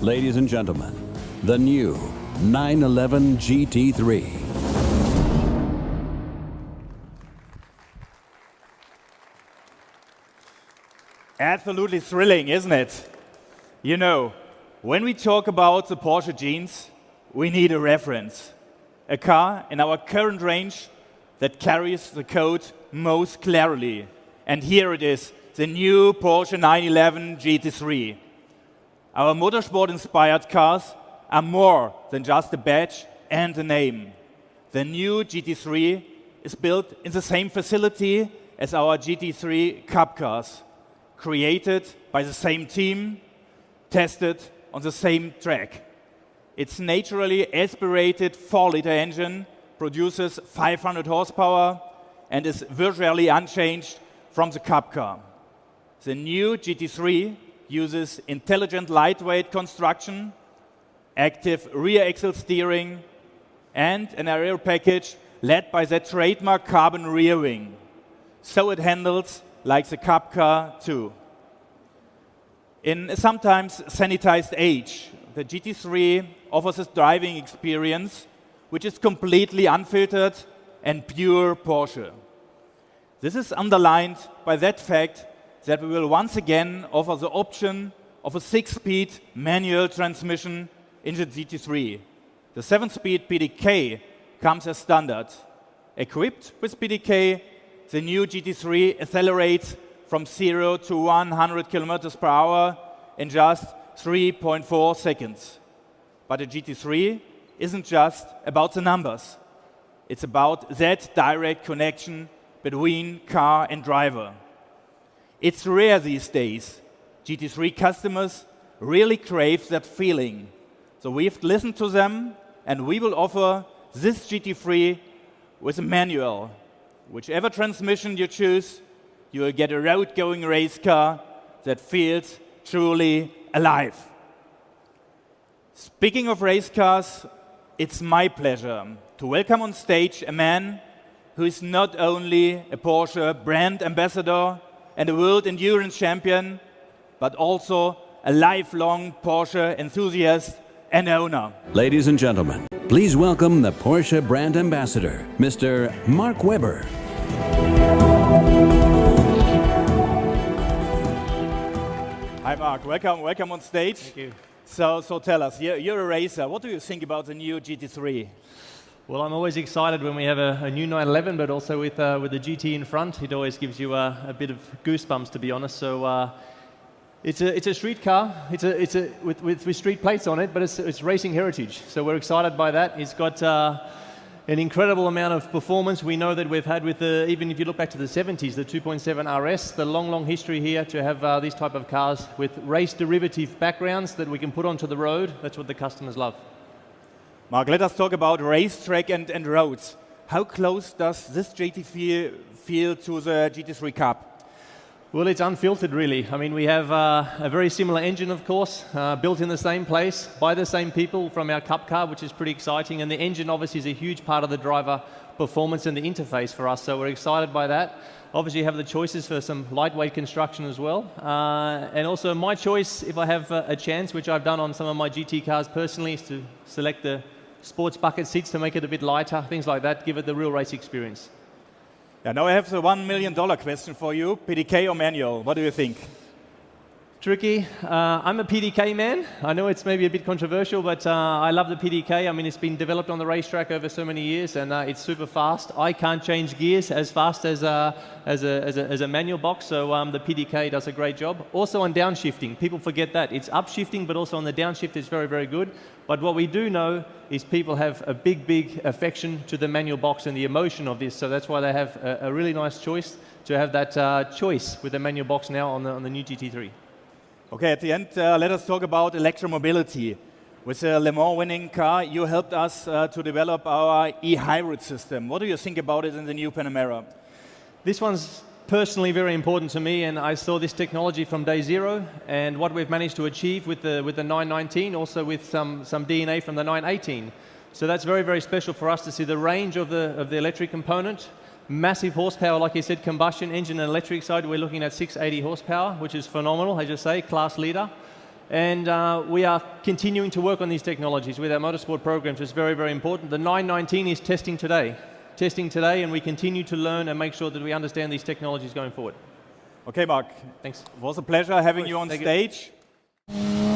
Ladies and gentlemen, the new 911 GT3. Absolutely thrilling, isn't it? You know, when we talk about the Porsche genes, we need a reference. A car in our current range that carries the code most clearly. And here it is, the new Porsche 911 GT3. Our motorsport-inspired cars are more than just a badge and a name. The new GT3 is built in the same facility as our GT3 Cup cars, created by the same team, tested on the same track. Its naturally aspirated 4-liter engine produces 500 horsepower and is virtually unchanged from the Cup car. The new GT3 uses intelligent lightweight construction, active rear axle steering, and an aero package led by the trademark carbon rear wing. So it handles like the Cup car too. In a sometimes sanitized age, the GT3 offers a driving experience which is completely unfiltered and pure Porsche. This is underlined by that fact that we will once again offer the option of a 6-speed manual transmission in the GT3. The 7-speed PDK comes as standard. Equipped with PDK, the new GT3 accelerates from 0 to 100 kilometers per hour in just 3.4 seconds. But the GT3 isn't just about the numbers. It's about that direct connection between car and driver. It's rare these days. GT3 customers really crave that feeling. So we've listened to them, and we will offer this GT3 with a manual. Whichever transmission you choose, you will get a road-going race car that feels truly alive. Speaking of race cars, it's my pleasure to welcome on stage a man who is not only a Porsche brand ambassador and a world endurance champion, but also a lifelong Porsche enthusiast and owner. Ladies and gentlemen, please welcome the Porsche brand ambassador, Mr. Mark Webber. Hi Mark, welcome on stage. Thank you. So tell us, you're a racer. What do you think about the new GT3? Well, I'm always excited when we have a new 911, but also with the GT in front. It always gives you a bit of goosebumps, to be honest. So it's a street car. It's with street plates on it, but it's racing heritage. So we're excited by that. It's got an incredible amount of performance. We know that we've had with even if you look back to the 70s, the 2.7 RS, the long history here to have these type of cars with race derivative backgrounds that we can put onto the road. That's what the customers love. Mark, let us talk about racetrack and roads. How close does this GT3 feel to the GT3 Cup? Well, it's unfiltered, really. I mean, we have a very similar engine, of course, built in the same place by the same people from our Cup car, which is pretty exciting. And the engine, obviously, is a huge part of the driver performance and the interface for us. So we're excited by that. Obviously, you have the choices for some lightweight construction as well. And also, my choice, if I have a chance, which I've done on some of my GT cars personally, is to select the sports bucket seats to make it a bit lighter, things like that, give it the real race experience. Yeah, now I have the $1 million question for you, PDK or manual, what do you think? Tricky. I'm a PDK man. I know it's maybe a bit controversial, but I love the PDK. I mean, it's been developed on the racetrack over so many years, and it's super fast. I can't change gears as fast as a manual box, so the PDK does a great job. Also on downshifting, people forget that. It's upshifting, but also on the downshift, it's very, very good. But what we do know is people have a big affection to the manual box and the emotion of this, so that's why they have a really nice choice to have that choice with the manual box now on the new GT3. Okay, at the end, let us talk about electromobility. With the Le Mans winning car, you helped us to develop our e-hybrid system. What do you think about it in the new Panamera? This one's personally very important to me, and I saw this technology from day zero, and what we've managed to achieve with the 919, also with some DNA from the 918. So that's very, very special for us to see the range of the electric component. Massive horsepower, like you said, combustion engine and electric side, we're looking at 680 horsepower, which is phenomenal, as you say, class leader. And we are continuing to work on these technologies with our motorsport programs. It's very, very important. The 919 is testing today, and we continue to learn and make sure that we understand these technologies going forward. Okay, Mark. Thanks. It was a pleasure having you on Thank stage. you.